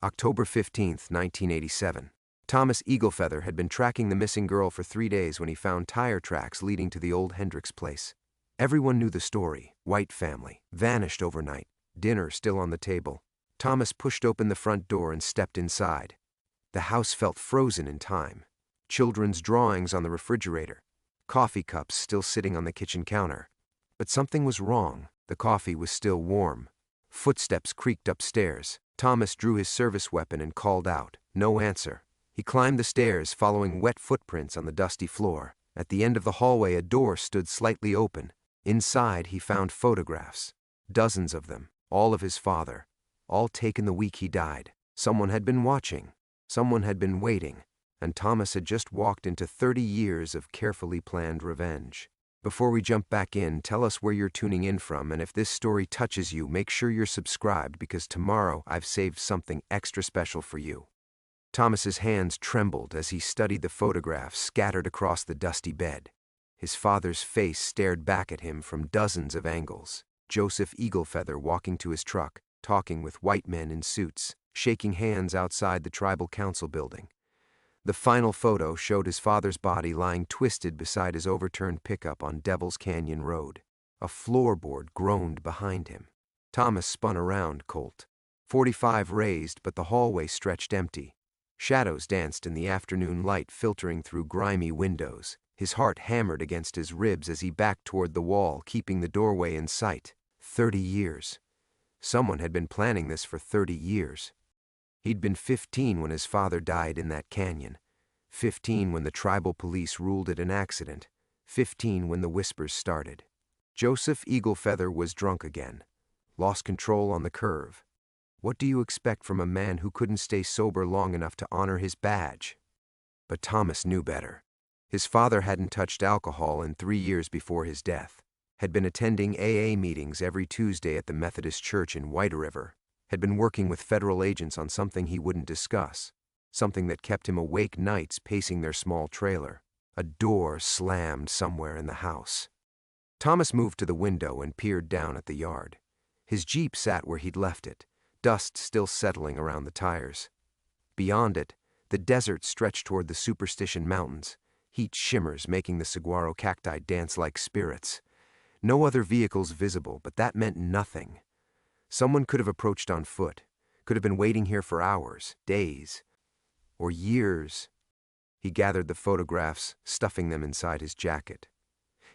October 15th, 1987. Thomas Eaglefeather had been tracking the missing girl for 3 days when he found tire tracks leading to the old Hendricks place. Everyone knew the story. White family, vanished overnight, dinner still on the table. Thomas pushed open the front door and stepped inside. The house felt frozen in time. Children's drawings on the refrigerator. Coffee cups still sitting on the kitchen counter. But something was wrong. The coffee was still warm. Footsteps creaked upstairs. Thomas drew his service weapon and called out. No answer. He climbed the stairs, following wet footprints on the dusty floor. At the end of the hallway, a door stood slightly open. Inside, he found photographs. Dozens of them, all of his father. All taken the week he died. Someone had been watching. Someone had been waiting. And Thomas had just walked into 30 years of carefully planned revenge. Before we jump back in, tell us where you're tuning in from, and if this story touches you, make sure you're subscribed because tomorrow I've saved something extra special for you. Thomas's hands trembled as he studied the photographs scattered across the dusty bed. His father's face stared back at him from dozens of angles. Joseph Eaglefeather walking to his truck, talking with white men in suits, shaking hands outside the tribal council building. The final photo showed his father's body lying twisted beside his overturned pickup on Devil's Canyon Road. A floorboard groaned behind him. Thomas spun around, Colt. 45 raised, but the hallway stretched empty. Shadows danced in the afternoon light filtering through grimy windows. His heart hammered against his ribs as he backed toward the wall, keeping the doorway in sight. 30 years. Someone had been planning this for 30 years. He'd been 15 when his father died in that canyon. 15 when the tribal police ruled it an accident. 15 when the whispers started. Joseph Eaglefeather was drunk again. Lost control on the curve. What do you expect from a man who couldn't stay sober long enough to honor his badge? But Thomas knew better. His father hadn't touched alcohol in 3 years before his death. Had been attending AA meetings every Tuesday at the Methodist Church in White River. Had been working with federal agents on something he wouldn't discuss, something that kept him awake nights pacing their small trailer. A door slammed somewhere in the house. Thomas moved to the window and peered down at the yard. His Jeep sat where he'd left it, dust still settling around the tires. Beyond it, the desert stretched toward the Superstition Mountains, heat shimmers making the saguaro cacti dance like spirits. No other vehicles visible, but that meant nothing. Someone could have approached on foot, could have been waiting here for hours, days, or years. He gathered the photographs, stuffing them inside his jacket.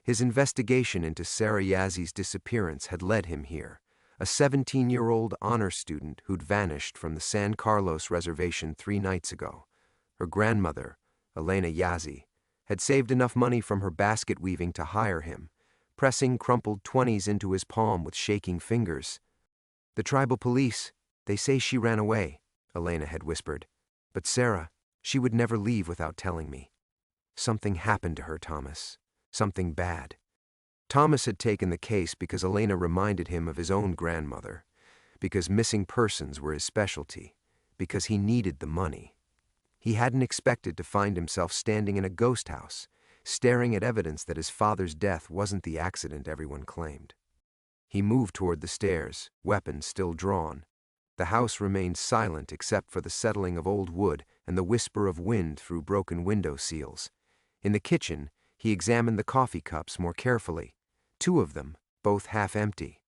His investigation into Sarah Yazzie disappearance had led him here, a 17-year-old honor student who'd vanished from the San Carlos reservation 3 nights ago. Her grandmother, Elena Yazzie, had saved enough money from her basket weaving to hire him, pressing crumpled 20s into his palm with shaking fingers. The tribal police, they say she ran away, Elena had whispered. But Sarah, she would never leave without telling me. Something happened to her, Thomas. Something bad. Thomas had taken the case because Elena reminded him of his own grandmother, because missing persons were his specialty, because he needed the money. He hadn't expected to find himself standing in a ghost house, staring at evidence that his father's death wasn't the accident everyone claimed. He moved toward the stairs, weapon still drawn. The house remained silent except for the settling of old wood and the whisper of wind through broken window seals. In the kitchen, he examined the coffee cups more carefully. 2 of them, both half empty.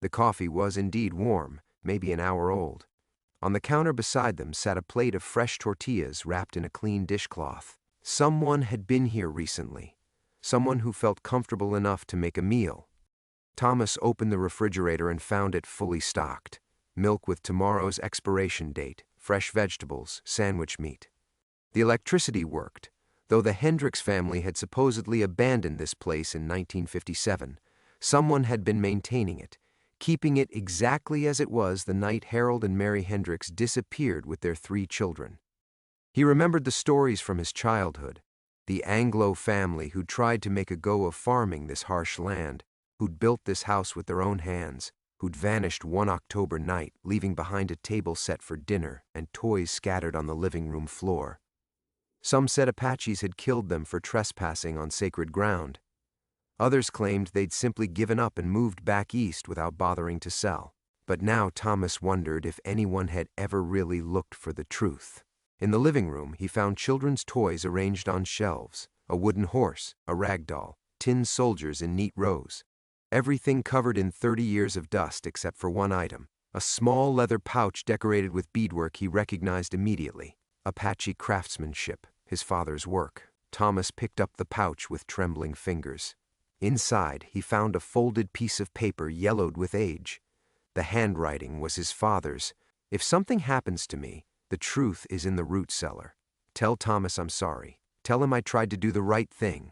The coffee was indeed warm, maybe an hour old. On the counter beside them sat a plate of fresh tortillas wrapped in a clean dishcloth. Someone had been here recently. Someone who felt comfortable enough to make a meal. Thomas opened the refrigerator and found it fully stocked. Milk with tomorrow's expiration date, fresh vegetables, sandwich meat. The electricity worked, though the Hendricks family had supposedly abandoned this place in 1957. Someone had been maintaining it, keeping it exactly as it was the night Harold and Mary Hendricks disappeared with their 3 children. He remembered the stories from his childhood, the Anglo family who'd tried to make a go of farming this harsh land, who'd built this house with their own hands, who'd vanished one October night, leaving behind a table set for dinner and toys scattered on the living room floor. Some said Apaches had killed them for trespassing on sacred ground. Others claimed they'd simply given up and moved back east without bothering to sell. But now Thomas wondered if anyone had ever really looked for the truth. In the living room, he found children's toys arranged on shelves, a wooden horse, a rag doll, tin soldiers in neat rows. Everything covered in 30 years of dust except for one item, a small leather pouch decorated with beadwork he recognized immediately. Apache craftsmanship, his father's work. Thomas picked up the pouch with trembling fingers. Inside, he found a folded piece of paper yellowed with age. The handwriting was his father's. "If something happens to me, the truth is in the root cellar. Tell Thomas I'm sorry. Tell him I tried to do the right thing."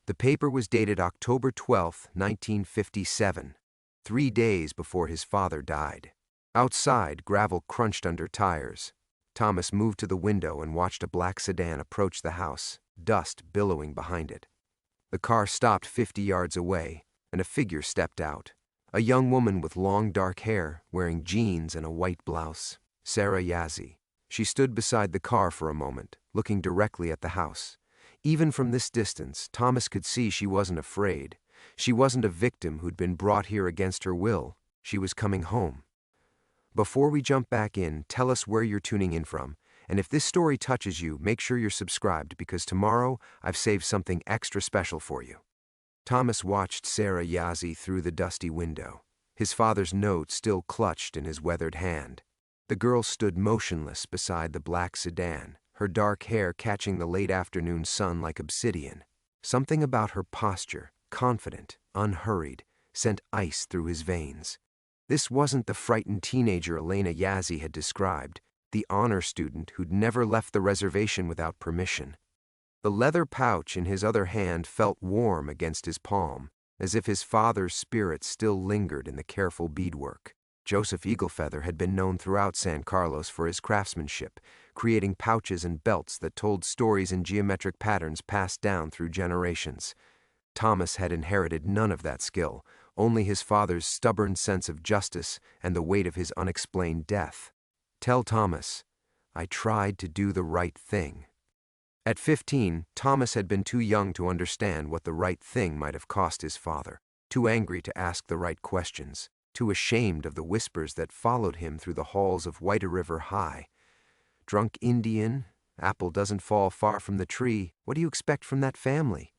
The paper was dated October 12, 1957, 3 days before his father died. Outside, gravel crunched under tires. Thomas moved to the window and watched a black sedan approach the house, dust billowing behind it. The car stopped 50 yards away, and a figure stepped out. A young woman with long dark hair, wearing jeans and a white blouse. Sarah Yazzie. She stood beside the car for a moment, looking directly at the house. Even from this distance, Thomas could see she wasn't afraid. She wasn't a victim who'd been brought here against her will. She was coming home. Before we jump back in, tell us where you're tuning in from. And if this story touches you, make sure you're subscribed because tomorrow I've saved something extra special for you. Thomas watched Sarah Yazzie through the dusty window, his father's note still clutched in his weathered hand. The girl stood motionless beside the black sedan, her dark hair catching the late afternoon sun like obsidian. Something about her posture, confident, unhurried, sent ice through his veins. This wasn't the frightened teenager Elena Yazzie had described, the honor student who'd never left the reservation without permission. The leather pouch in his other hand felt warm against his palm, as if his father's spirit still lingered in the careful beadwork. Joseph Eaglefeather had been known throughout San Carlos for his craftsmanship, creating pouches and belts that told stories in geometric patterns passed down through generations. Thomas had inherited none of that skill, only his father's stubborn sense of justice and the weight of his unexplained death. Tell Thomas, I tried to do the right thing. At 15, Thomas had been too young to understand what the right thing might have cost his father, too angry to ask the right questions, too ashamed of the whispers that followed him through the halls of White River High. Drunk Indian, apple doesn't fall far from the tree, what do you expect from that family?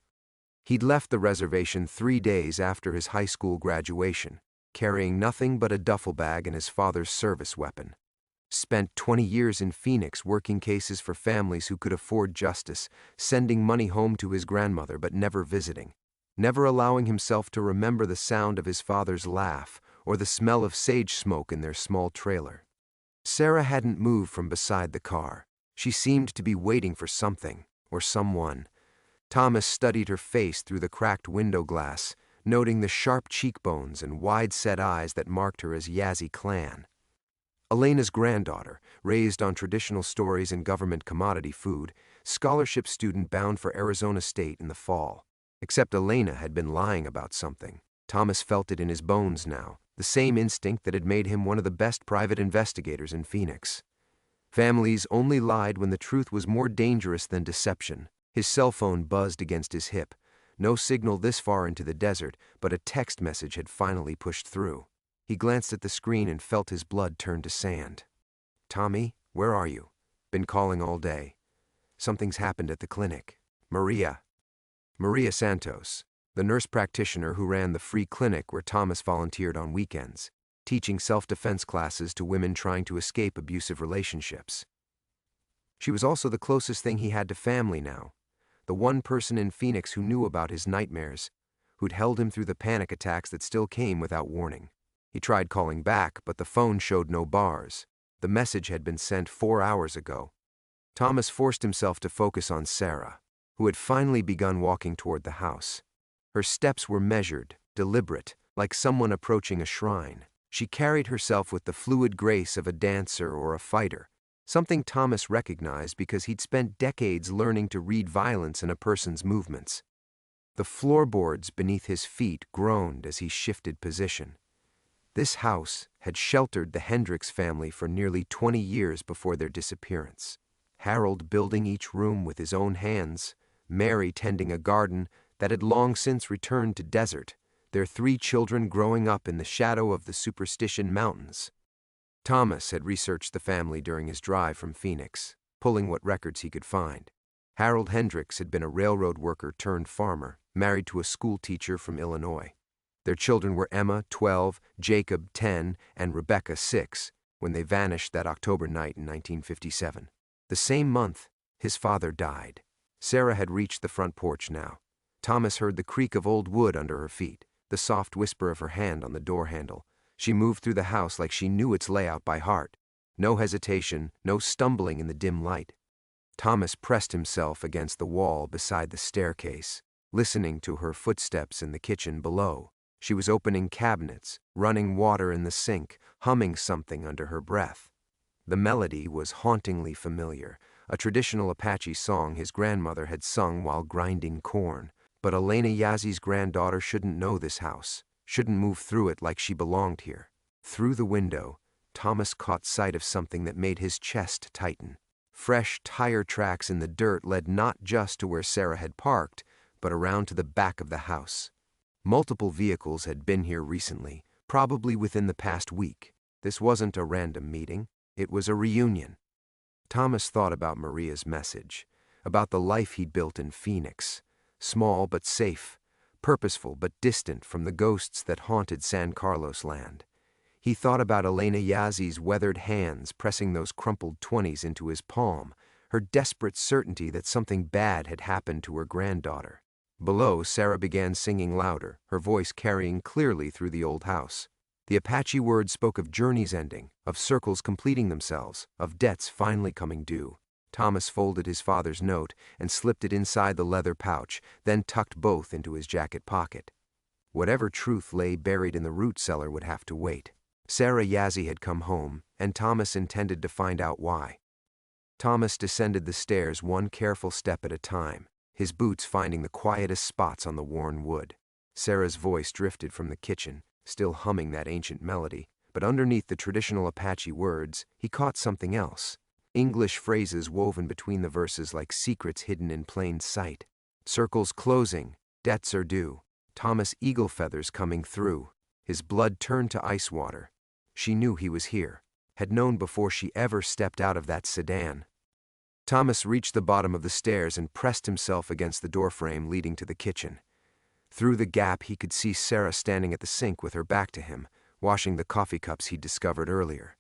He'd left the reservation 3 days after his high school graduation, carrying nothing but a duffel bag and his father's service weapon. Spent 20 years in Phoenix working cases for families who could afford justice, sending money home to his grandmother but never visiting, never allowing himself to remember the sound of his father's laugh or the smell of sage smoke in their small trailer. Sarah hadn't moved from beside the car. She seemed to be waiting for something or someone. Thomas studied her face through the cracked window glass, noting the sharp cheekbones and wide-set eyes that marked her as Yazzie clan. Elena's granddaughter, raised on traditional stories and government commodity food, scholarship student bound for Arizona State in the fall. Except Elena had been lying about something. Thomas felt it in his bones now, the same instinct that had made him one of the best private investigators in Phoenix. Families only lied when the truth was more dangerous than deception. His cell phone buzzed against his hip. No signal this far into the desert, but a text message had finally pushed through. He glanced at the screen and felt his blood turn to sand. Tommy, where are you? Been calling all day. Something's happened at the clinic. Maria Santos, the nurse practitioner who ran the free clinic where Thomas volunteered on weekends, teaching self-defense classes to women trying to escape abusive relationships. She was also the closest thing he had to family now, the one person in Phoenix who knew about his nightmares, who'd held him through the panic attacks that still came without warning. He tried calling back, but the phone showed no bars. The message had been sent 4 hours ago. Thomas forced himself to focus on Sarah, who had finally begun walking toward the house. Her steps were measured, deliberate, like someone approaching a shrine. She carried herself with the fluid grace of a dancer or a fighter, something Thomas recognized because he'd spent decades learning to read violence in a person's movements. The floorboards beneath his feet groaned as he shifted position. This house had sheltered the Hendricks family for nearly 20 years before their disappearance. Harold building each room with his own hands, Mary tending a garden that had long since returned to desert, their 3 children growing up in the shadow of the Superstition Mountains. Thomas had researched the family during his drive from Phoenix, pulling what records he could find. Harold Hendricks had been a railroad worker turned farmer, married to a school teacher from Illinois. Their children were Emma, 12, Jacob, 10, and Rebecca, 6, when they vanished that October night in 1957. The same month, his father died. Sarah had reached the front porch now. Thomas heard the creak of old wood under her feet, the soft whisper of her hand on the door handle. She moved through the house like she knew its layout by heart. No hesitation, no stumbling in the dim light. Thomas pressed himself against the wall beside the staircase, listening to her footsteps in the kitchen below. She was opening cabinets, running water in the sink, humming something under her breath. The melody was hauntingly familiar, a traditional Apache song his grandmother had sung while grinding corn. But Elena Yazie's granddaughter shouldn't know this house, shouldn't move through it like she belonged here. Through the window, Thomas caught sight of something that made his chest tighten. Fresh tire tracks in the dirt led not just to where Sarah had parked, but around to the back of the house. Multiple vehicles had been here recently, probably within the past week. This wasn't a random meeting, it was a reunion. Thomas thought about Maria's message, about the life he'd built in Phoenix. Small but safe, purposeful but distant from the ghosts that haunted San Carlos land. He thought about Elena Yazie's weathered hands pressing those crumpled 20s into his palm, her desperate certainty that something bad had happened to her granddaughter. Below, Sarah began singing louder, her voice carrying clearly through the old house. The Apache words spoke of journeys ending, of circles completing themselves, of debts finally coming due. Thomas folded his father's note and slipped it inside the leather pouch, then tucked both into his jacket pocket. Whatever truth lay buried in the root cellar would have to wait. Sarah Yazzie had come home, and Thomas intended to find out why. Thomas descended the stairs one careful step at a time, his boots finding the quietest spots on the worn wood. Sarah's voice drifted from the kitchen, still humming that ancient melody, but underneath the traditional Apache words, he caught something else. English phrases woven between the verses like secrets hidden in plain sight. Circles closing, debts are due, Thomas eagle feathers coming through. His blood turned to ice water. She knew he was here, had known before she ever stepped out of that sedan. Thomas reached the bottom of the stairs and pressed himself against the doorframe leading to the kitchen. Through the gap he could see Sarah standing at the sink with her back to him, washing the coffee cups he'd discovered earlier.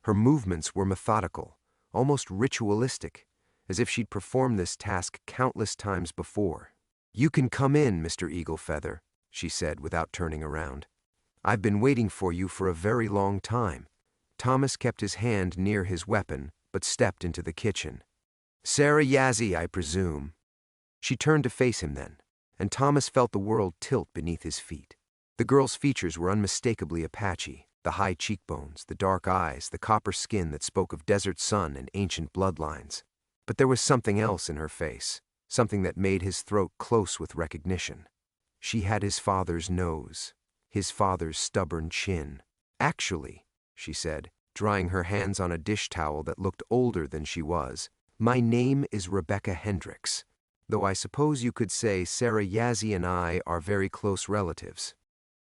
Her movements were methodical, almost ritualistic, as if she'd performed this task countless times before. "You can come in, Mr. Eaglefeather," she said without turning around. "I've been waiting for you for a very long time." Thomas kept his hand near his weapon, but stepped into the kitchen. "Sarah Yazzie, I presume." She turned to face him then, and Thomas felt the world tilt beneath his feet. The girl's features were unmistakably Apache, the high cheekbones, the dark eyes, the copper skin that spoke of desert sun and ancient bloodlines. But there was something else in her face, something that made his throat close with recognition. She had his father's nose, his father's stubborn chin. "Actually," she said, drying her hands on a dish towel that looked older than she was, "my name is Rebecca Hendricks, though I suppose you could say Sarah Yazzie and I are very close relatives."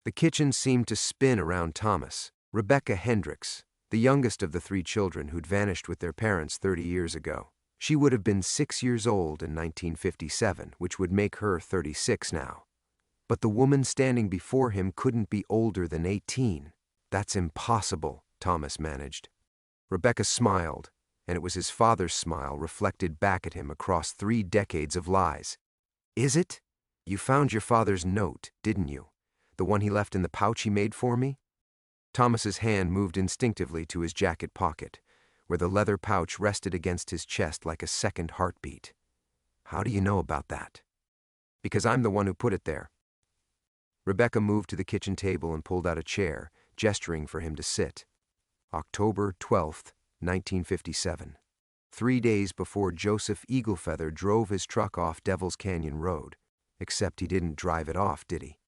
The kitchen seemed to spin around Thomas. Rebecca Hendricks, the youngest of the 3 children who'd vanished with their parents 30 years ago. She would have been 6 years old in 1957, which would make her 36 now. But the woman standing before him couldn't be older than 18. "That's impossible," Thomas managed. Rebecca smiled, and it was his father's smile reflected back at him across 3 decades of lies. "Is it? You found your father's note, didn't you? The one he left in the pouch he made for me?" Thomas's hand moved instinctively to his jacket pocket, where the leather pouch rested against his chest like a second heartbeat. "How do you know about that?" "Because I'm the one who put it there." Rebecca moved to the kitchen table and pulled out a chair, gesturing for him to sit. October 12th, 1957. 3 days before Joseph Eaglefeather drove his truck off Devil's Canyon Road. Except he didn't drive it off, did he?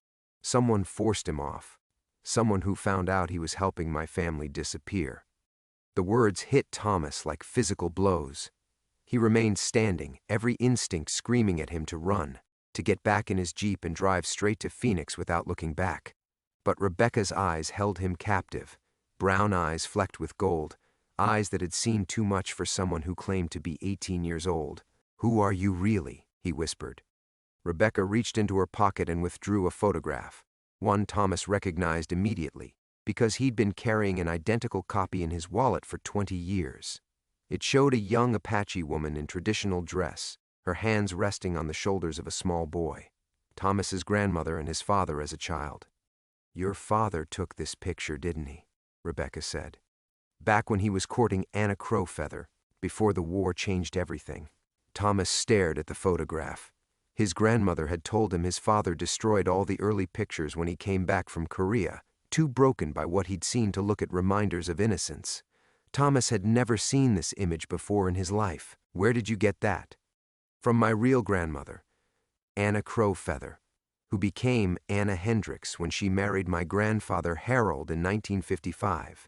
Someone forced him off. Someone who found out he was helping my family disappear. The words hit Thomas like physical blows. He remained standing, every instinct screaming at him to run. to get back in his Jeep and drive straight to Phoenix without looking back. But Rebecca's eyes held him captive, brown eyes flecked with gold, eyes that had seen too much for someone who claimed to be 18 years old. "Who are you really?" he whispered. Rebecca reached into her pocket and withdrew a photograph, one Thomas recognized immediately, because he'd been carrying an identical copy in his wallet for 20 years. It showed a young Apache woman in traditional dress, her hands resting on the shoulders of a small boy, Thomas's grandmother and his father as a child. "Your father took this picture, didn't he?" Rebecca said. "Back when he was courting Anna Crowfeather, before the war changed everything." Thomas stared at the photograph. His grandmother had told him his father destroyed all the early pictures when he came back from Korea, too broken by what he'd seen to look at reminders of innocence. Thomas had never seen this image before in his life. "Where did you get that?" "From my real grandmother, Anna Crowfeather, who became Anna Hendricks when she married my grandfather Harold in 1955.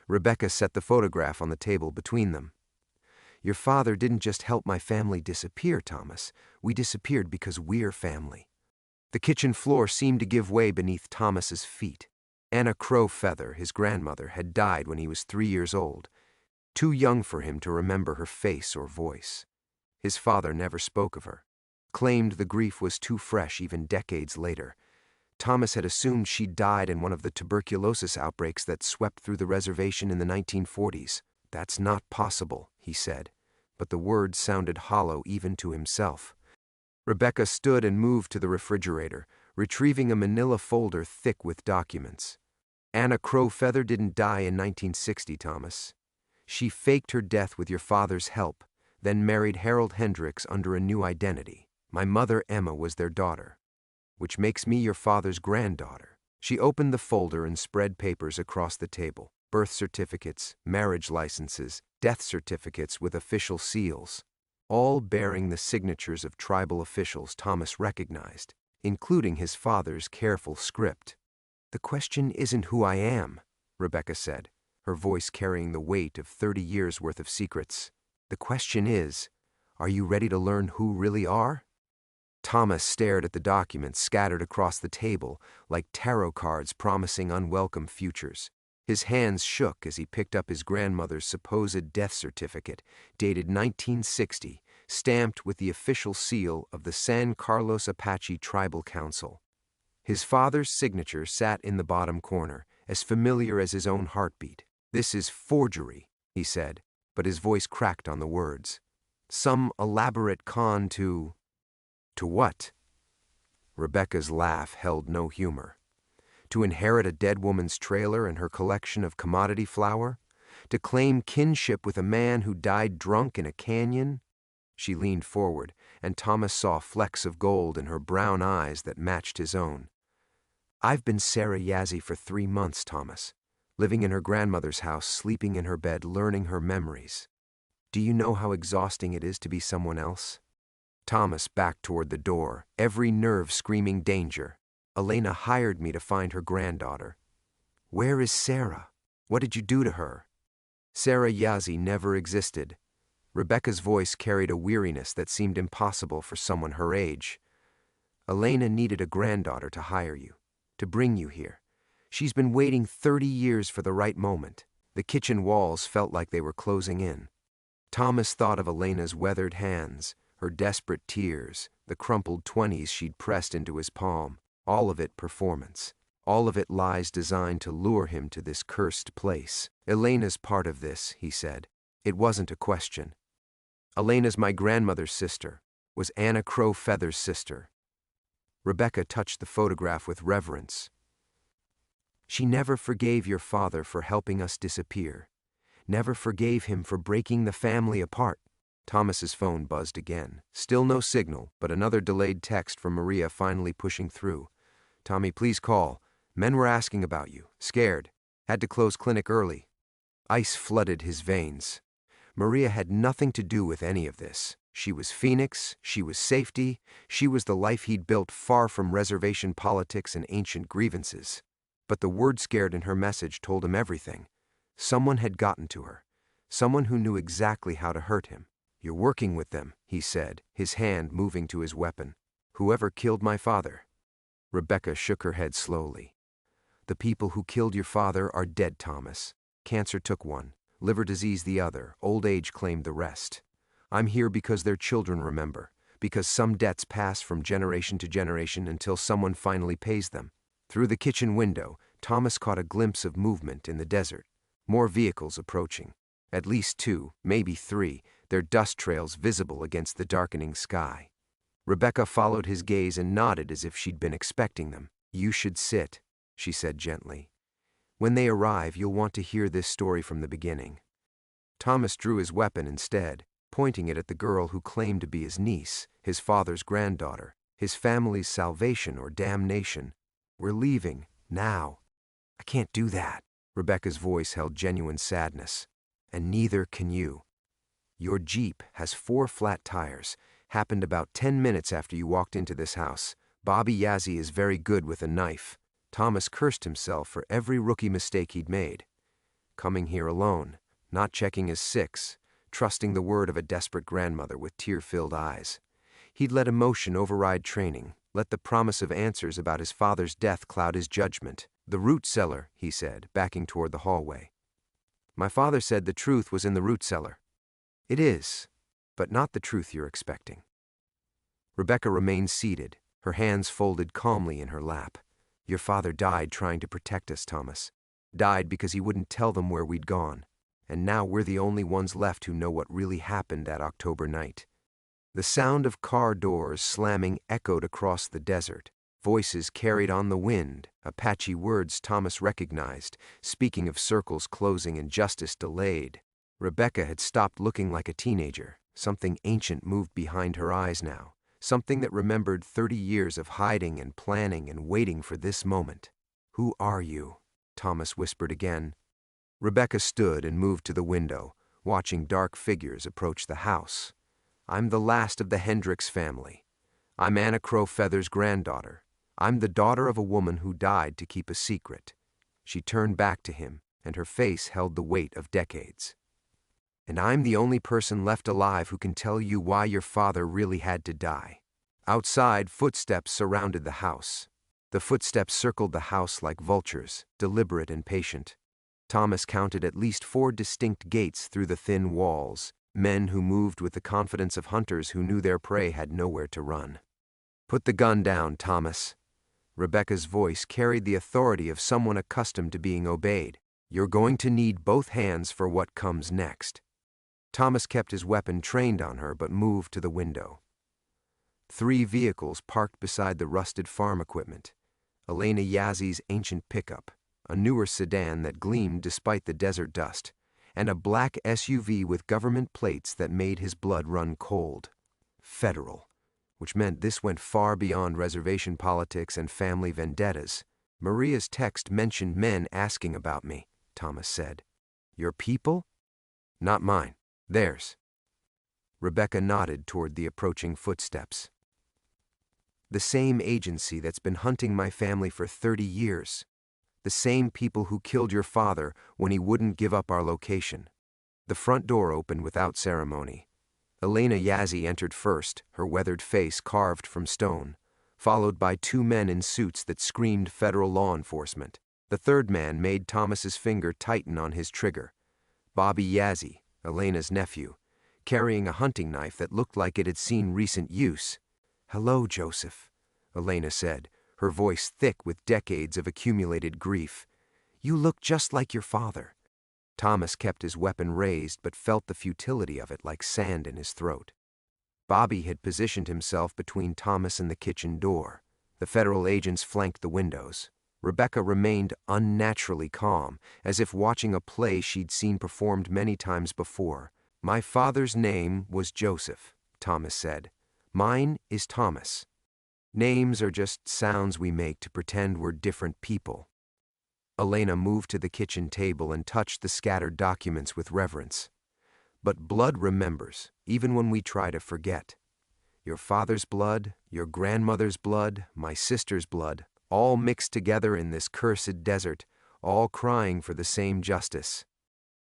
Rebecca set the photograph on the table between them. "Your father didn't just help my family disappear, Thomas. We disappeared because we're family." The kitchen floor seemed to give way beneath Thomas's feet. Anna Crowfeather, his grandmother, had died when he was 3 years old, too young for him to remember her face or voice. His father never spoke of her, claimed the grief was too fresh even decades later. Thomas had assumed she'd died in one of the tuberculosis outbreaks that swept through the reservation in the 1940s. "That's not possible," he said, but the words sounded hollow even to himself. Rebecca stood and moved to the refrigerator, retrieving a manila folder thick with documents. "Anna Crowfeather didn't die in 1960, Thomas. She faked her death with your father's help, then married Harold Hendricks under a new identity. My mother, Emma, was their daughter, which makes me your father's granddaughter." She opened the folder and spread papers across the table. Birth certificates, marriage licenses, death certificates with official seals, all bearing the signatures of tribal officials Thomas recognized, including his father's careful script. "The question isn't who I am," Rebecca said, her voice carrying the weight of 30 years' worth of secrets. "The question is, are you ready to learn who really are?" Thomas stared at the documents scattered across the table like tarot cards promising unwelcome futures. His hands shook as he picked up his grandmother's supposed death certificate, dated 1960, stamped with the official seal of the San Carlos Apache Tribal Council. His father's signature sat in the bottom corner, as familiar as his own heartbeat. "This is forgery," he said, but his voice cracked on the words. "Some elaborate con to—" "To what?" Rebecca's laugh held no humor. "To inherit a dead woman's trailer and her collection of commodity flour? To claim kinship with a man who died drunk in a canyon?" She leaned forward, and Thomas saw flecks of gold in her brown eyes that matched his own. "I've been Sarah Yazzie for 3 months, Thomas, living in her grandmother's house, sleeping in her bed, learning her memories. Do you know how exhausting it is to be someone else?" Thomas backed toward the door, every nerve screaming danger. "Elena hired me to find her granddaughter." "Where is Sarah? What did you do to her?" "Sarah Yazzie never existed." Rebecca's voice carried a weariness that seemed impossible for someone her age. "Elena needed a granddaughter to hire you, to bring you here. She's been waiting 30 years for the right moment." The kitchen walls felt like they were closing in. Thomas thought of Elena's weathered hands, her desperate tears, the crumpled 20s she'd pressed into his palm. All of it performance. All of it lies designed to lure him to this cursed place. "Elena's part of this," he said. It wasn't a question. "Elena's my grandmother's sister, was Anna Crowfeather's sister." Rebecca touched the photograph with reverence. "She never forgave your father for helping us disappear. Never forgave him for breaking the family apart." Thomas's phone buzzed again. Still no signal, but another delayed text from Maria finally pushing through. "Tommy, please call. Men were asking about you. Scared. Had to close clinic early." Ice flooded his veins. Maria had nothing to do with any of this. She was Phoenix, she was safety, she was the life he'd built far from reservation politics and ancient grievances. But the word scared in her message told him everything. Someone had gotten to her. Someone who knew exactly how to hurt him. "You're working with them," he said, his hand moving to his weapon. Whoever killed my father. Rebecca shook her head slowly. The people who killed your father are dead, Thomas. Cancer took one, liver disease the other, old age claimed the rest. I'm here because their children remember, because some debts pass from generation to generation until someone finally pays them. Through the kitchen window, Thomas caught a glimpse of movement in the desert. More vehicles approaching. At least 2, maybe 3, their dust trails visible against the darkening sky. Rebecca followed his gaze and nodded as if she'd been expecting them. You should sit, she said gently. When they arrive, you'll want to hear this story from the beginning. Thomas drew his weapon instead, pointing it at the girl who claimed to be his niece, his father's granddaughter, his family's salvation or damnation. We're leaving, now. I can't do that. Rebecca's voice held genuine sadness. And neither can you. Your Jeep has 4 flat tires. Happened about 10 minutes after you walked into this house. Bobby Yazzie is very good with a knife. Thomas cursed himself for every rookie mistake he'd made. Coming here alone, not checking his 6, trusting the word of a desperate grandmother with tear-filled eyes. He'd let emotion override training, let the promise of answers about his father's death cloud his judgment. The root cellar, he said, backing toward the hallway. My father said the truth was in the root cellar. It is, but not the truth you're expecting. Rebecca remained seated, her hands folded calmly in her lap. Your father died trying to protect us, Thomas. Died because he wouldn't tell them where we'd gone. And now we're the only ones left who know what really happened that October night. The sound of car doors slamming echoed across the desert. Voices carried on the wind, Apache words Thomas recognized, speaking of circles closing and justice delayed. Rebecca had stopped looking like a teenager. Something ancient moved behind her eyes now, something that remembered 30 years of hiding and planning and waiting for this moment. Who are you? Thomas whispered again. Rebecca stood and moved to the window, watching dark figures approach the house. I'm the last of the Hendricks family. I'm Anna Crowfeather's granddaughter. I'm the daughter of a woman who died to keep a secret. She turned back to him, and her face held the weight of decades. And I'm the only person left alive who can tell you why your father really had to die. Outside, footsteps surrounded the house. The footsteps circled the house like vultures, deliberate and patient. Thomas counted at least 4 distinct gates through the thin walls, men who moved with the confidence of hunters who knew their prey had nowhere to run. Put the gun down, Thomas. Rebecca's voice carried the authority of someone accustomed to being obeyed. You're going to need both hands for what comes next. Thomas kept his weapon trained on her but moved to the window. 3 vehicles parked beside the rusted farm equipment. Elena Yazzie's ancient pickup, a newer sedan that gleamed despite the desert dust, and a black SUV with government plates that made his blood run cold. Federal, which meant this went far beyond reservation politics and family vendettas. Maria's text mentioned men asking about me, Thomas said. Your people? Not mine. Theirs. Rebecca nodded toward the approaching footsteps. The same agency that's been hunting my family for 30 years. The same people who killed your father when he wouldn't give up our location. The front door opened without ceremony. Elena Yazzie entered first, her weathered face carved from stone, followed by 2 men in suits that screamed federal law enforcement. The third man made Thomas's finger tighten on his trigger. Bobby Yazzie, Elena's nephew, carrying a hunting knife that looked like it had seen recent use. Hello, Joseph, Elena said, her voice thick with decades of accumulated grief. You look just like your father. Thomas kept his weapon raised but felt the futility of it like sand in his throat. Bobby had positioned himself between Thomas and the kitchen door. The federal agents flanked the windows. Rebecca remained unnaturally calm, as if watching a play she'd seen performed many times before. My father's name was Joseph, Thomas said. Mine is Thomas. Names are just sounds we make to pretend we're different people. Elena moved to the kitchen table and touched the scattered documents with reverence. But blood remembers, even when we try to forget. Your father's blood, your grandmother's blood, my sister's blood, all mixed together in this cursed desert, all crying for the same justice.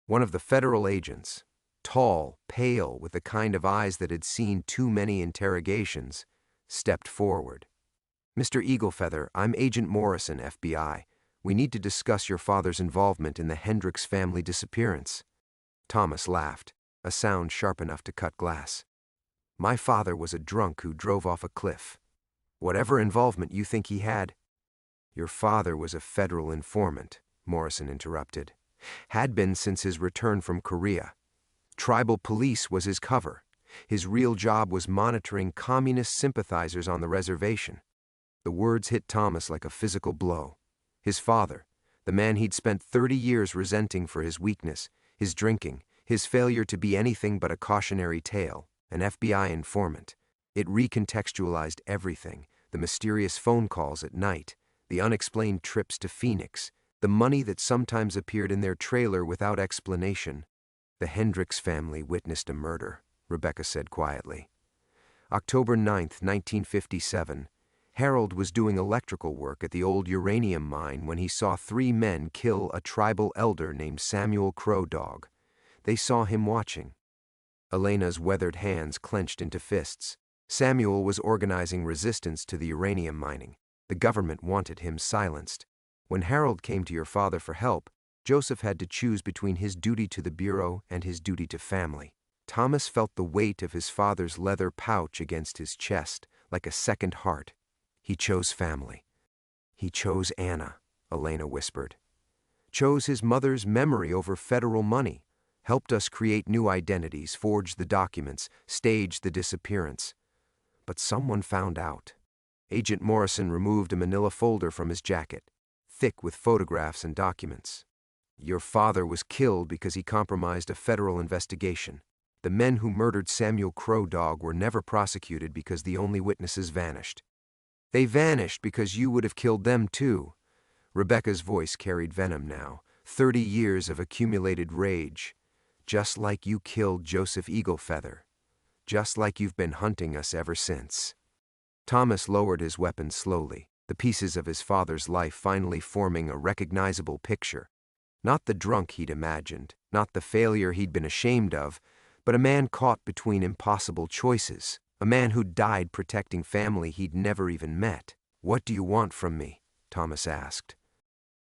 One of the federal agents, tall, pale, with the kind of eyes that had seen too many interrogations, stepped forward. "Mr. Eaglefeather, I'm Agent Morrison, FBI. We need to discuss your father's involvement in the Hendricks family disappearance." Thomas laughed, a sound sharp enough to cut glass. "My father was a drunk who drove off a cliff. Whatever involvement you think he had—" "Your father was a federal informant," Morrison interrupted. "Had been since his return from Korea. Tribal police was his cover. His real job was monitoring communist sympathizers on the reservation." The words hit Thomas like a physical blow. His father, the man he'd spent 30 years resenting for his weakness, his drinking, his failure to be anything but a cautionary tale, an FBI informant. It recontextualized everything: the mysterious phone calls at night, the unexplained trips to Phoenix, the money that sometimes appeared in their trailer without explanation. "The Hendricks family witnessed a murder," Rebecca said quietly. "October 9th, 1957. Harold was doing electrical work at the old uranium mine when he saw 3 men kill a tribal elder named Samuel Crow Dog. They saw him watching." Elena's weathered hands clenched into fists. Samuel was organizing resistance to the uranium mining. The government wanted him silenced. When Harold came to your father for help, Joseph had to choose between his duty to the Bureau and his duty to family. Thomas felt the weight of his father's leather pouch against his chest, like a second heart. He chose family. "He chose Anna," Elena whispered. "Chose his mother's memory over federal money. Helped us create new identities, forge the documents, stage the disappearance. But someone found out." Agent Morrison removed a manila folder from his jacket, thick with photographs and documents. "Your father was killed because he compromised a federal investigation. The men who murdered Samuel Crow Dog were never prosecuted because the only witnesses vanished. They vanished because you would have killed them too." Rebecca's voice carried venom now, 30 years of accumulated rage. "Just like you killed Joseph Eaglefeather. Just like you've been hunting us ever since." Thomas lowered his weapon slowly, the pieces of his father's life finally forming a recognizable picture. Not the drunk he'd imagined, not the failure he'd been ashamed of, but a man caught between impossible choices. A man who'd died protecting family he'd never even met. "What do you want from me?" Thomas asked.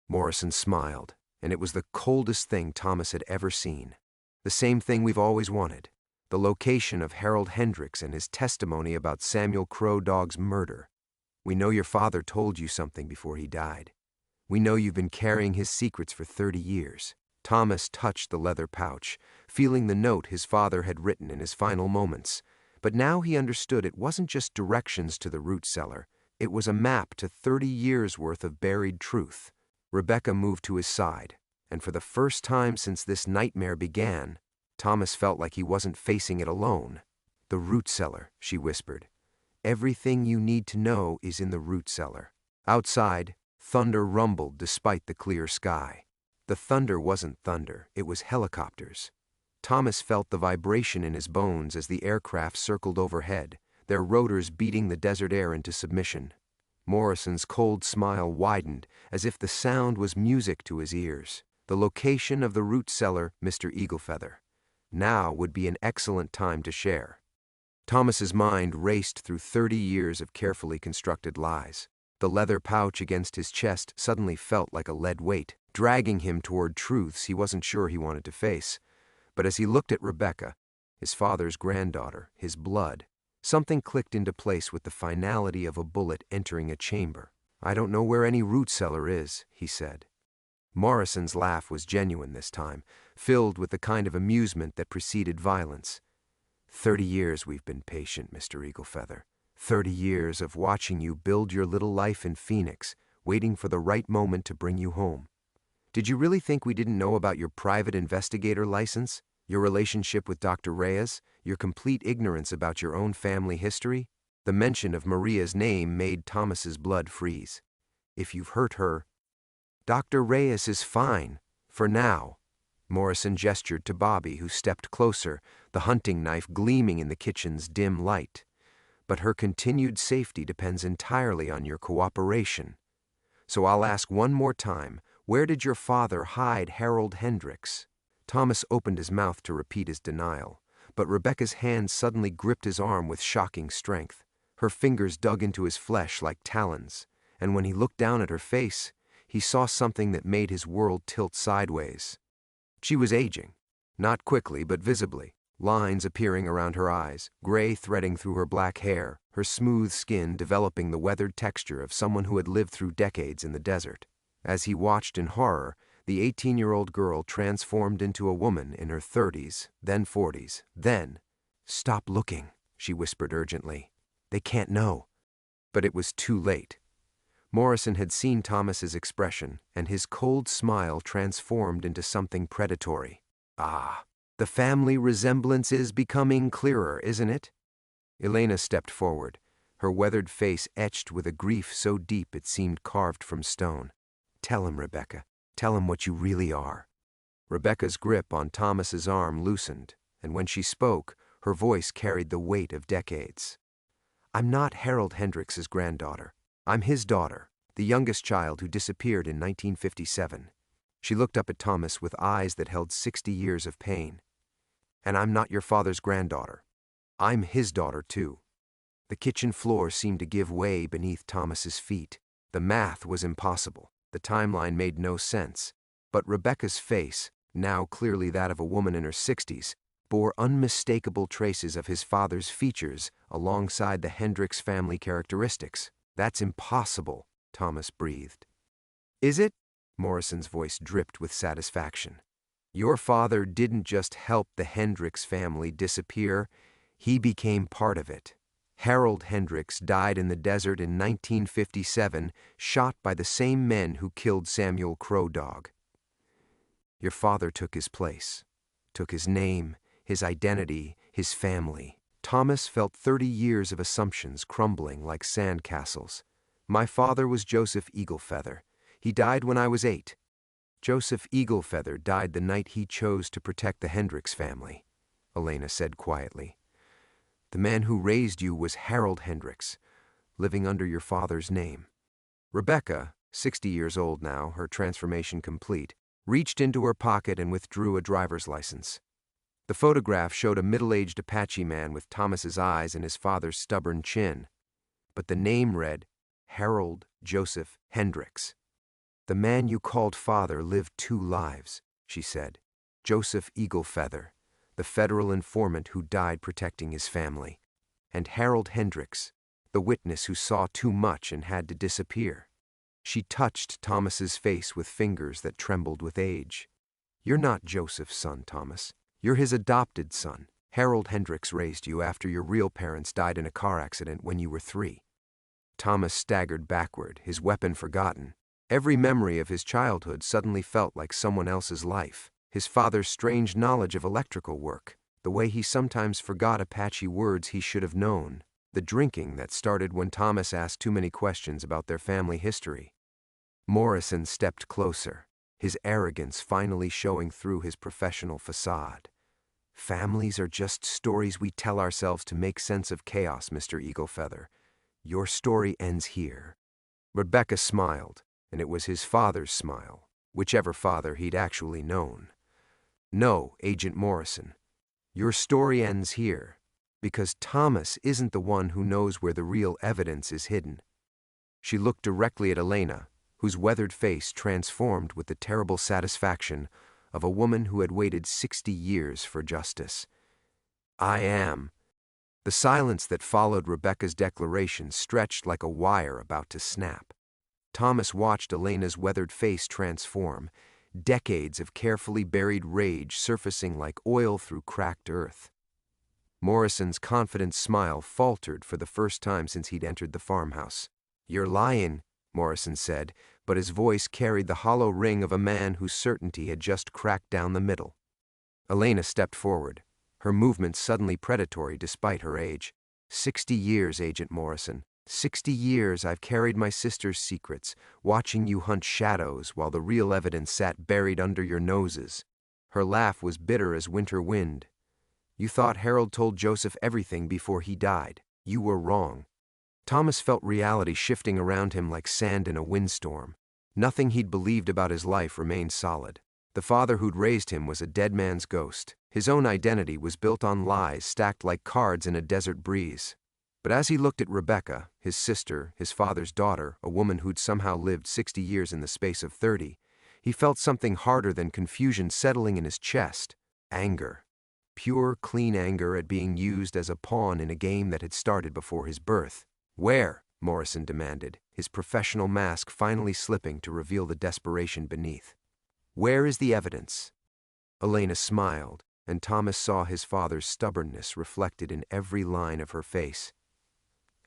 Morrison smiled, and it was the coldest thing Thomas had ever seen. "The same thing we've always wanted. The location of Harold Hendricks and his testimony about Samuel Crow Dog's murder. We know your father told you something before he died. We know you've been carrying his secrets for 30 years. Thomas touched the leather pouch, feeling the note his father had written in his final moments. But now he understood it wasn't just directions to the root cellar. It was a map to 30 years' worth of buried truth. Rebecca moved to his side, and for the first time since this nightmare began, Thomas felt like he wasn't facing it alone. "The root cellar," she whispered. "Everything you need to know is in the root cellar." Outside, thunder rumbled despite the clear sky. The thunder wasn't thunder, it was helicopters. Thomas felt the vibration in his bones as the aircraft circled overhead, their rotors beating the desert air into submission. Morrison's cold smile widened, as if the sound was music to his ears. The location of the root cellar, Mr. Eaglefeather. Now would be an excellent time to share. Thomas's mind raced through 30 years of carefully constructed lies. The leather pouch against his chest suddenly felt like a lead weight, dragging him toward truths he wasn't sure he wanted to face. But as he looked at Rebecca, his father's granddaughter, his blood, something clicked into place with the finality of a bullet entering a chamber. "I don't know where any root cellar is," he said. Morrison's laugh was genuine this time, filled with the kind of amusement that preceded violence. 30 years we've been patient, Mr. Eaglefeather. 30 years of watching you build your little life in Phoenix, waiting for the right moment to bring you home. Did you really think we didn't know about your private investigator license, your relationship with Dr. Reyes, your complete ignorance about your own family history? The mention of Maria's name made Thomas's blood freeze. "If you've hurt her—" "Dr. Reyes is fine, for now." Morrison gestured to Bobby, who stepped closer, the hunting knife gleaming in the kitchen's dim light. "But her continued safety depends entirely on your cooperation. So I'll ask one more time, where did your father hide Harold Hendricks?" Thomas opened his mouth to repeat his denial, but Rebecca's hand suddenly gripped his arm with shocking strength. Her fingers dug into his flesh like talons, and when he looked down at her face, he saw something that made his world tilt sideways. She was aging, not quickly but visibly, lines appearing around her eyes, gray threading through her black hair, her smooth skin developing the weathered texture of someone who had lived through decades in the desert. As he watched in horror, the 18-year-old girl transformed into a woman in her 30s, then 40s, then— "Stop looking," she whispered urgently. "They can't know." But it was too late. Morrison had seen Thomas's expression, and his cold smile transformed into something predatory. "Ah, the family resemblance is becoming clearer, isn't it?" Elena stepped forward, her weathered face etched with a grief so deep it seemed carved from stone. "Tell him, Rebecca. Tell him what you really are." Rebecca's grip on Thomas's arm loosened, and when she spoke, her voice carried the weight of decades. "I'm not Harold Hendricks's granddaughter. I'm his daughter, the youngest child who disappeared in 1957. She looked up at Thomas with eyes that held 60 years of pain. "And I'm not your father's granddaughter. I'm his daughter, too." The kitchen floor seemed to give way beneath Thomas's feet. The math was impossible. The timeline made no sense. But Rebecca's face, now clearly that of a woman in her 60s, bore unmistakable traces of his father's features alongside the Hendricks family characteristics. "That's impossible," Thomas breathed. "Is it?" Morrison's voice dripped with satisfaction. "Your father didn't just help the Hendricks family disappear, he became part of it. Harold Hendricks died in the desert in 1957, shot by the same men who killed Samuel Crow Dog. Your father took his place, took his name, his identity, his family." Thomas felt 30 years of assumptions crumbling like sand castles. "My father was Joseph Eaglefeather. He died when I was 8. Joseph Eaglefeather died the night he chose to protect the Hendricks family," Elena said quietly. "The man who raised you was Harold Hendricks, living under your father's name." Rebecca, 60 years old now, her transformation complete, reached into her pocket and withdrew a driver's license. The photograph showed a middle-aged Apache man with Thomas's eyes and his father's stubborn chin. But the name read, Harold Joseph Hendricks. "The man you called father lived 2 lives, she said. Joseph Eaglefeather, the federal informant who died protecting his family, and Harold Hendricks, the witness who saw too much and had to disappear." She touched Thomas's face with fingers that trembled with age. "You're not Joseph's son, Thomas. You're his adopted son. Harold Hendricks raised you after your real parents died in a car accident when you were 3. Thomas staggered backward, his weapon forgotten. Every memory of his childhood suddenly felt like someone else's life. His father's strange knowledge of electrical work, the way he sometimes forgot Apache words he should have known, the drinking that started when Thomas asked too many questions about their family history. Morrison stepped closer, his arrogance finally showing through his professional facade. "Families are just stories we tell ourselves to make sense of chaos, Mr. Eaglefeather. Your story ends here." Rebecca smiled, and it was his father's smile, whichever father he'd actually known. "No, Agent Morrison, your story ends here, because Thomas isn't the one who knows where the real evidence is hidden." She looked directly at Elena, whose weathered face transformed with the terrible satisfaction of a woman who had waited 60 years for justice. "I am." The silence that followed Rebecca's declaration stretched like a wire about to snap. Thomas watched Elena's weathered face transform, decades of carefully buried rage surfacing like oil through cracked earth. Morrison's confident smile faltered for the first time since he'd entered the farmhouse. "You're lying," Morrison said, but his voice carried the hollow ring of a man whose certainty had just cracked down the middle. Elena stepped forward, her movements suddenly predatory despite her age. 60 years, Agent Morrison. 60 years I've carried my sister's secrets, watching you hunt shadows while the real evidence sat buried under your noses." Her laugh was bitter as winter wind. "You thought Harold told Joseph everything before he died. You were wrong." Thomas felt reality shifting around him like sand in a windstorm. Nothing he'd believed about his life remained solid. The father who'd raised him was a dead man's ghost. His own identity was built on lies stacked like cards in a desert breeze. But as he looked at Rebecca, his sister, his father's daughter, a woman who'd somehow lived 60 years in the space of 30, he felt something harder than confusion settling in his chest: anger. Pure, clean anger at being used as a pawn in a game that had started before his birth. "Where?" Morrison demanded, his professional mask finally slipping to reveal the desperation beneath. "Where is the evidence?" Elena smiled, and Thomas saw his father's stubbornness reflected in every line of her face.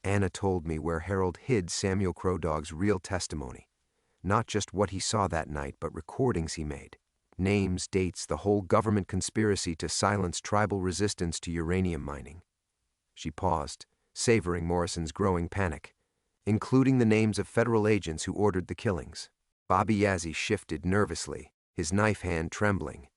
"Anna told me where Harold hid Samuel Crow Dog's real testimony. Not just what he saw that night, but recordings he made. Names, dates, the whole government conspiracy to silence tribal resistance to uranium mining." She paused, savoring Morrison's growing panic. "Including the names of federal agents who ordered the killings." Bobby Yazzie shifted nervously, his knife hand trembling.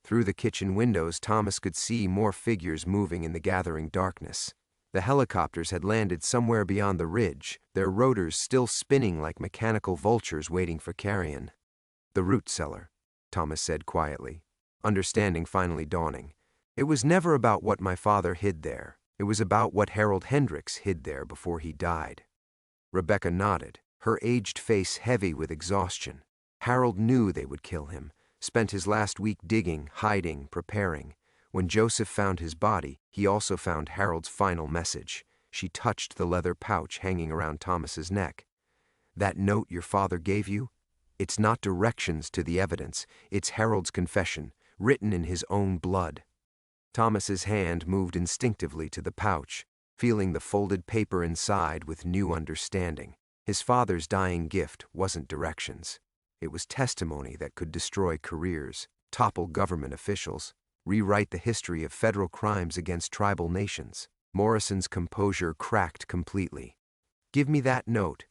Through the kitchen windows, Thomas could see more figures moving in the gathering darkness. The helicopters had landed somewhere beyond the ridge, their rotors still spinning like mechanical vultures waiting for carrion. "The root cellar," Thomas said quietly, understanding finally dawning. "It was never about what my father hid there. It was about what Harold Hendricks hid there before he died." Rebecca nodded, her aged face heavy with exhaustion. Harold knew they would kill him, spent his last week digging, hiding, preparing. When Joseph found his body, he also found Harold's final message. She touched the leather pouch hanging around Thomas's neck. "That note your father gave you? It's not directions to the evidence, it's Harold's confession, written in his own blood." Thomas's hand moved instinctively to the pouch, feeling the folded paper inside with new understanding. His father's dying gift wasn't directions. It was testimony that could destroy careers, topple government officials, rewrite the history of federal crimes against tribal nations. Morrison's composure cracked completely. "Give me that note."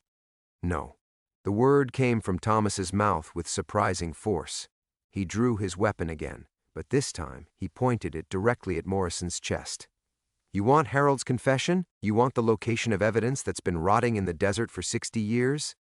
"No." The word came from Thomas's mouth with surprising force. He drew his weapon again, but this time he pointed it directly at Morrison's chest. "You want Harold's confession? You want the location of evidence that's been rotting in the desert for 60 years?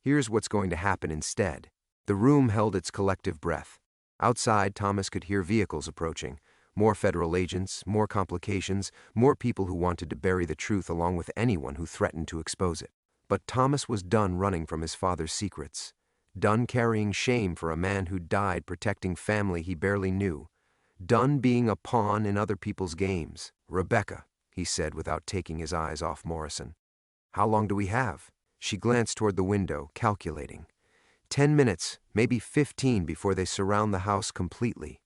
Here's what's going to happen instead." The room held its collective breath. Outside, Thomas could hear vehicles approaching. More federal agents, more complications, more people who wanted to bury the truth along with anyone who threatened to expose it. But Thomas was done running from his father's secrets. Done carrying shame for a man who died protecting family he barely knew. Done being a pawn in other people's games. "Rebecca," he said without taking his eyes off Morrison. "How long do we have?" She glanced toward the window, calculating. 10 minutes, maybe 15 before they surround the house completely.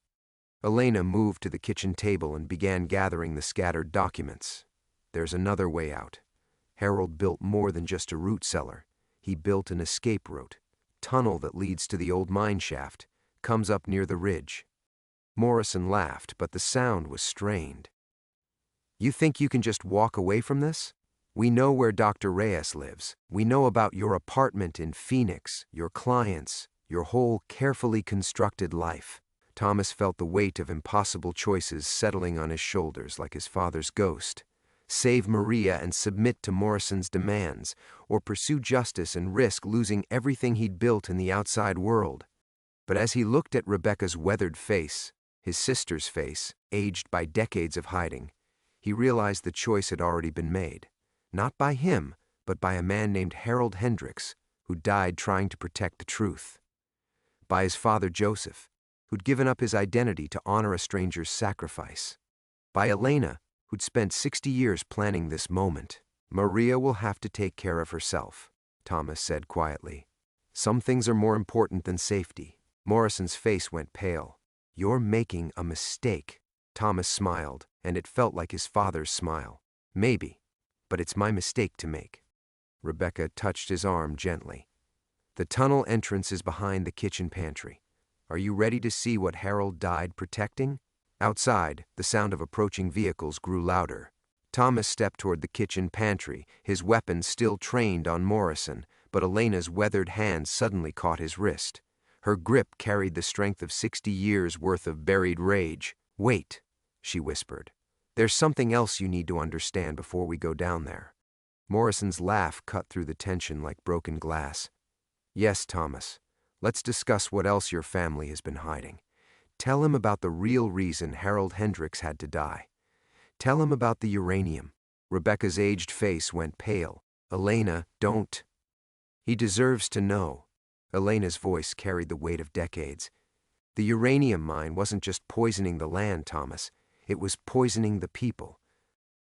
Elena moved to the kitchen table and began gathering the scattered documents. "There's another way out. Harold built more than just a root cellar. He built an escape route. Tunnel that leads to the old mine shaft. Comes up near the ridge." Morrison laughed, but the sound was strained. "You think you can just walk away from this? We know where Dr. Reyes lives. We know about your apartment in Phoenix, your clients, your whole carefully constructed life." Thomas felt the weight of impossible choices settling on his shoulders like his father's ghost. Save Maria and submit to Morrison's demands, or pursue justice and risk losing everything he'd built in the outside world. But as he looked at Rebecca's weathered face, his sister's face, aged by decades of hiding, he realized the choice had already been made. Not by him, but by a man named Harold Hendricks, who died trying to protect the truth. By his father Joseph, who'd given up his identity to honor a stranger's sacrifice. By Elena, who'd spent 60 years planning this moment. "Maria will have to take care of herself," Thomas said quietly. "Some things are more important than safety." Morrison's face went pale. "You're making a mistake." Thomas smiled, and it felt like his father's smile. "Maybe, but it's my mistake to make." Rebecca touched his arm gently. "The tunnel entrance is behind the kitchen pantry. Are you ready to see what Harold died protecting?" Outside, the sound of approaching vehicles grew louder. Thomas stepped toward the kitchen pantry, his weapon still trained on Morrison, but Elena's weathered hand suddenly caught his wrist. Her grip carried the strength of 60 years' worth of buried rage. "Wait," she whispered. "There's something else you need to understand before we go down there." Morrison's laugh cut through the tension like broken glass. "Yes, Thomas. Let's discuss what else your family has been hiding. Tell him about the real reason Harold Hendricks had to die. Tell him about the uranium. Rebecca's aged face went pale. Elena, don't. He deserves to know. Elena's voice carried the weight of decades. The uranium mine wasn't just poisoning the land, Thomas. It was poisoning the people.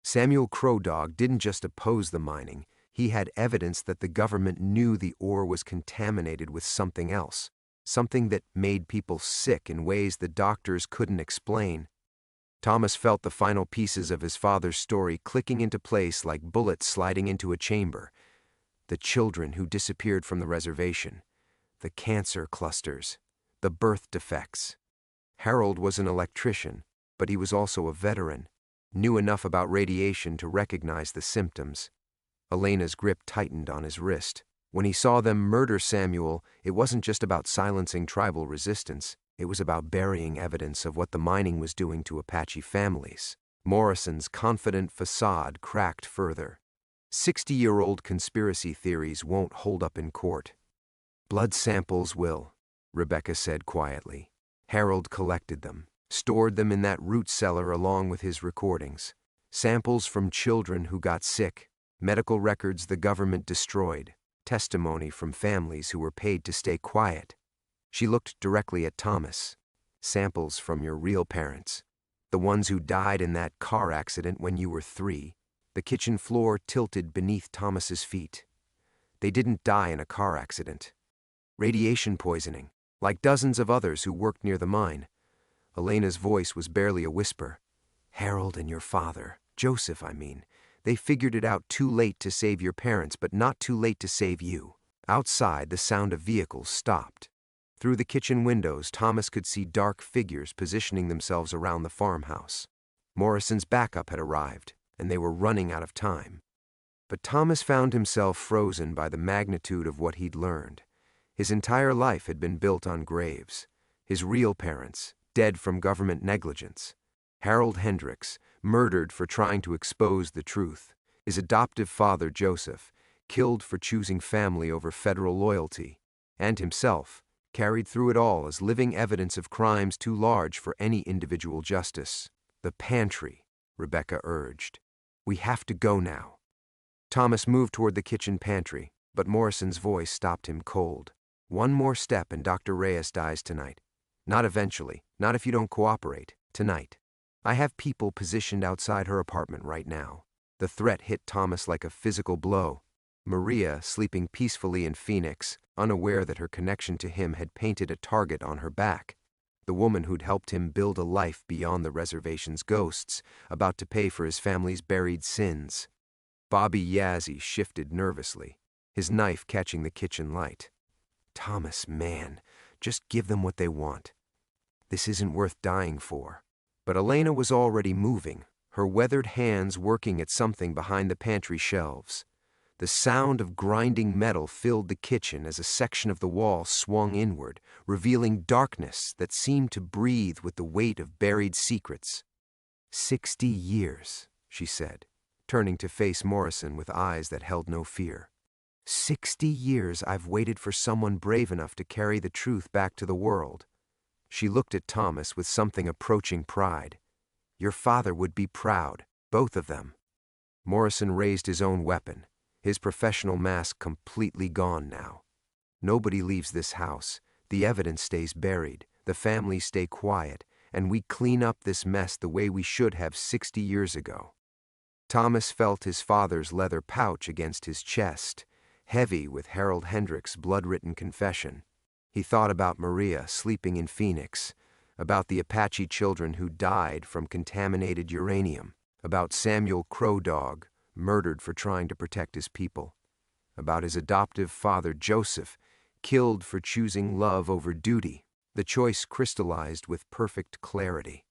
Samuel Crow Dog didn't just oppose the mining. He had evidence that the government knew the ore was contaminated with something else, something that made people sick in ways the doctors couldn't explain. Thomas felt the final pieces of his father's story clicking into place like bullets sliding into a chamber. The children who disappeared from the reservation, the cancer clusters, the birth defects. Harold was an electrician, but he was also a veteran, knew enough about radiation to recognize the symptoms. Elena's grip tightened on his wrist. When he saw them murder Samuel, it wasn't just about silencing tribal resistance. It was about burying evidence of what the mining was doing to Apache families. Morrison's confident facade cracked further. 60-year-old conspiracy theories won't hold up in court. Blood samples will, Rebecca said quietly. Harold collected them, stored them in that root cellar along with his recordings. Samples from children who got sick, medical records the government destroyed, testimony from families who were paid to stay quiet. She looked directly at Thomas. Samples from your real parents, the ones who died in that car accident when you were 3. The kitchen floor tilted beneath Thomas's feet. They didn't die in a car accident. Radiation poisoning, like dozens of others who worked near the mine. Elena's voice was barely a whisper. Harold and your father, Joseph, they figured it out too late to save your parents, but not too late to save you. Outside, the sound of vehicles stopped. Through the kitchen windows, Thomas could see dark figures positioning themselves around the farmhouse. Morrison's backup had arrived, and they were running out of time. But Thomas found himself frozen by the magnitude of what he'd learned. His entire life had been built on graves. His real parents, dead from government negligence. Harold Hendricks, murdered for trying to expose the truth. His adoptive father, Joseph, killed for choosing family over federal loyalty. And himself, carried through it all as living evidence of crimes too large for any individual justice. The pantry, Rebecca urged. We have to go now. Thomas moved toward the kitchen pantry, but Morrison's voice stopped him cold. One more step and Dr. Reyes dies tonight. Not eventually, not if you don't cooperate, tonight. I have people positioned outside her apartment right now. The threat hit Thomas like a physical blow. Maria, sleeping peacefully in Phoenix, unaware that her connection to him had painted a target on her back. The woman who'd helped him build a life beyond the reservation's ghosts, about to pay for his family's buried sins. Bobby Yazzie shifted nervously, his knife catching the kitchen light. Thomas, man, just give them what they want. This isn't worth dying for. But Elena was already moving, her weathered hands working at something behind the pantry shelves. The sound of grinding metal filled the kitchen as a section of the wall swung inward, revealing darkness that seemed to breathe with the weight of buried secrets. 60 years, she said, turning to face Morrison with eyes that held no fear. 60 years I've waited for someone brave enough to carry the truth back to the world. She looked at Thomas with something approaching pride. Your father would be proud, both of them. Morrison raised his own weapon, his professional mask completely gone now. Nobody leaves this house. The evidence stays buried, the families stay quiet, and we clean up this mess the way we should have 60 years ago. Thomas felt his father's leather pouch against his chest, heavy with Harold Hendricks' blood-written confession. He thought about Maria sleeping in Phoenix, about the Apache children who died from contaminated uranium, about Samuel Crow Dog, murdered for trying to protect his people, about his adoptive father Joseph, killed for choosing love over duty. The choice crystallized with perfect clarity.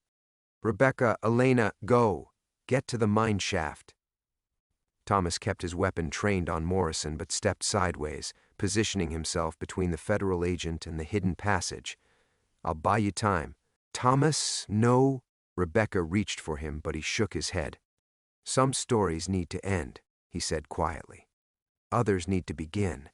Rebecca, Elena, go. Get to the mine shaft. Thomas kept his weapon trained on Morrison but stepped sideways, positioning himself between the federal agent and the hidden passage. I'll buy you time. Thomas, no. Rebecca reached for him, but he shook his head. Some stories need to end, he said quietly. Others need to begin.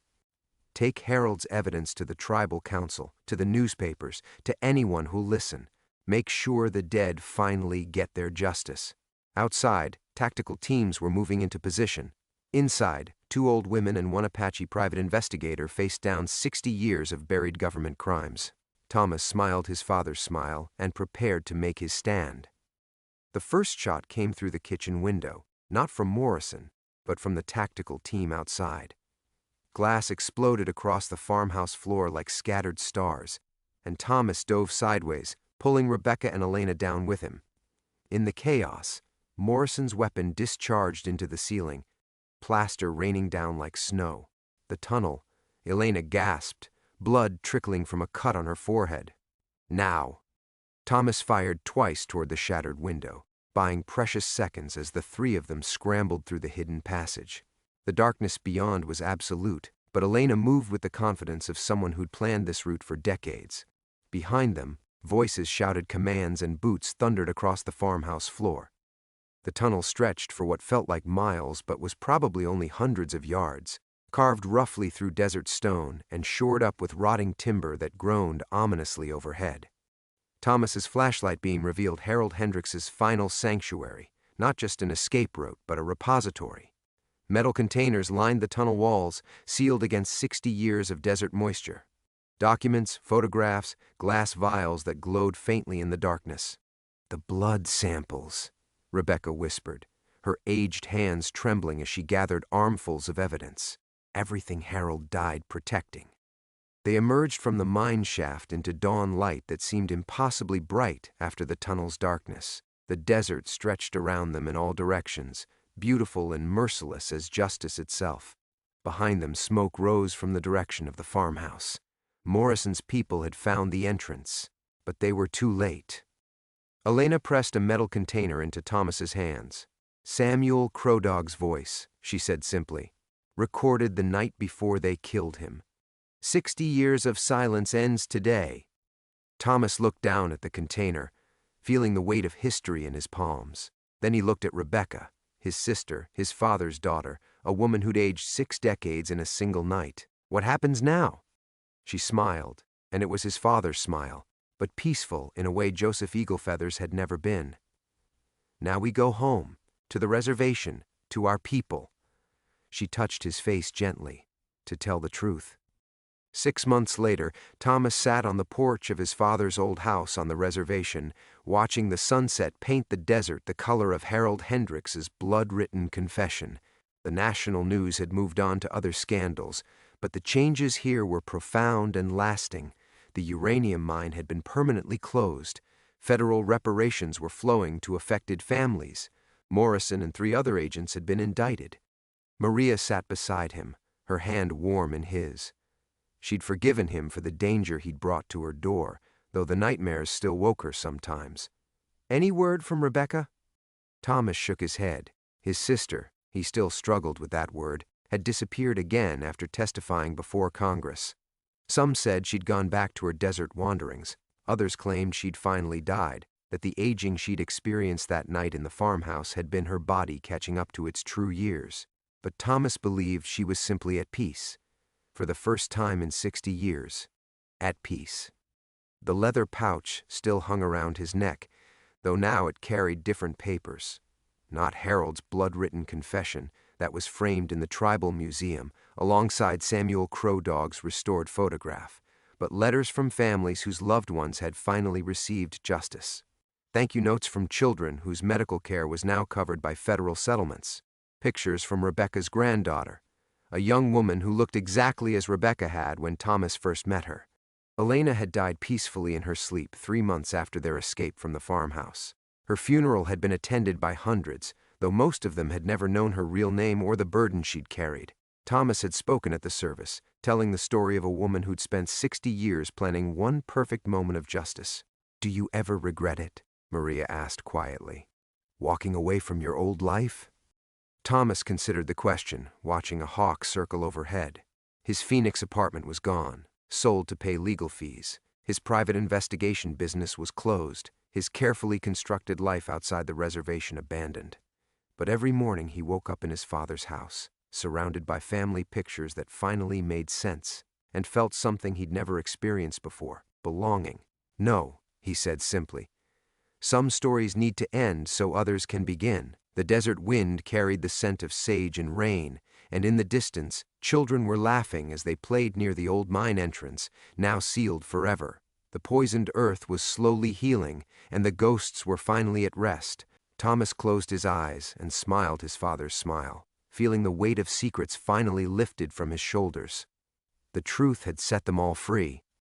Take Harold's evidence to the tribal council, to the newspapers, to anyone who'll listen. Make sure the dead finally get their justice. Outside, Tactical teams were moving into position. Inside, 2 old women and 1 Apache private investigator faced down 60 years of buried government crimes. Thomas smiled his father's smile and prepared to make his stand. The first shot came through the kitchen window, not from Morrison, but from the tactical team outside. Glass exploded across the farmhouse floor like scattered stars, and Thomas dove sideways, pulling Rebecca and Elena down with him. In the chaos, Morrison's weapon discharged into the ceiling, plaster raining down like snow. The tunnel, Elena gasped, blood trickling from a cut on her forehead. Now! Thomas fired twice toward the shattered window, buying precious seconds as the 3 of them scrambled through the hidden passage. The darkness beyond was absolute, but Elena moved with the confidence of someone who'd planned this route for decades. Behind them, voices shouted commands and boots thundered across the farmhouse floor. The tunnel stretched for what felt like miles but was probably only hundreds of yards, carved roughly through desert stone and shored up with rotting timber that groaned ominously overhead. Thomas's flashlight beam revealed Harold Hendricks's final sanctuary, not just an escape route but a repository. Metal containers lined the tunnel walls, sealed against 60 years of desert moisture. Documents, photographs, glass vials that glowed faintly in the darkness. "The blood samples," Rebecca whispered, her aged hands trembling as she gathered armfuls of evidence. Everything Harold died protecting. They emerged from the mine shaft into dawn light that seemed impossibly bright after the tunnel's darkness. The desert stretched around them in all directions, beautiful and merciless as justice itself. Behind them, smoke rose from the direction of the farmhouse. Morrison's people had found the entrance, but they were too late. Elena pressed a metal container into Thomas's hands. "Samuel Crowdog's voice," she said simply, "recorded the night before they killed him. 60 years of silence ends today." Thomas looked down at the container, feeling the weight of history in his palms. Then he looked at Rebecca, his sister, his father's daughter, a woman who'd aged 6 decades in a single night. "What happens now?" She smiled, and it was his father's smile, but peaceful in a way Joseph Eaglefeather's had never been. "Now we go home, to the reservation, to our people." She touched his face gently, to tell the truth. 6 months later, Thomas sat on the porch of his father's old house on the reservation, watching the sunset paint the desert the color of Harold Hendricks's blood-written confession. The national news had moved on to other scandals, but the changes here were profound and lasting. The uranium mine had been permanently closed. Federal reparations were flowing to affected families. Morrison and 3 other agents had been indicted. Maria sat beside him, her hand warm in his. She'd forgiven him for the danger he'd brought to her door, though the nightmares still woke her sometimes. "Any word from Rebecca?" Thomas shook his head. His sister, he still struggled with that word, had disappeared again after testifying before Congress. Some said she'd gone back to her desert wanderings. Others claimed she'd finally died, that the aging she'd experienced that night in the farmhouse had been her body catching up to its true years. But Thomas believed she was simply at peace. For the first time in 60 years, at peace. The leather pouch still hung around his neck, though now it carried different papers. Not Harold's blood-written confession that was framed in the Tribal Museum alongside Samuel Crowdog's restored photograph, but letters from families whose loved ones had finally received justice. Thank you notes from children whose medical care was now covered by federal settlements. Pictures from Rebecca's granddaughter, a young woman who looked exactly as Rebecca had when Thomas first met her. Elena had died peacefully in her sleep 3 months after their escape from the farmhouse. Her funeral had been attended by hundreds, though most of them had never known her real name or the burden she'd carried. Thomas had spoken at the service, telling the story of a woman who'd spent 60 years planning one perfect moment of justice. "Do you ever regret it?" Maria asked quietly. "Walking away from your old life?" Thomas considered the question, watching a hawk circle overhead. His Phoenix apartment was gone, sold to pay legal fees. His private investigation business was closed, his carefully constructed life outside the reservation abandoned. But every morning he woke up in his father's house, surrounded by family pictures that finally made sense, and felt something he'd never experienced before, belonging. "No," he said simply. "Some stories need to end so others can begin." The desert wind carried the scent of sage and rain, and in the distance, children were laughing as they played near the old mine entrance, now sealed forever. The poisoned earth was slowly healing, and the ghosts were finally at rest. Thomas closed his eyes and smiled his father's smile, feeling the weight of secrets finally lifted from his shoulders. The truth had set them all free.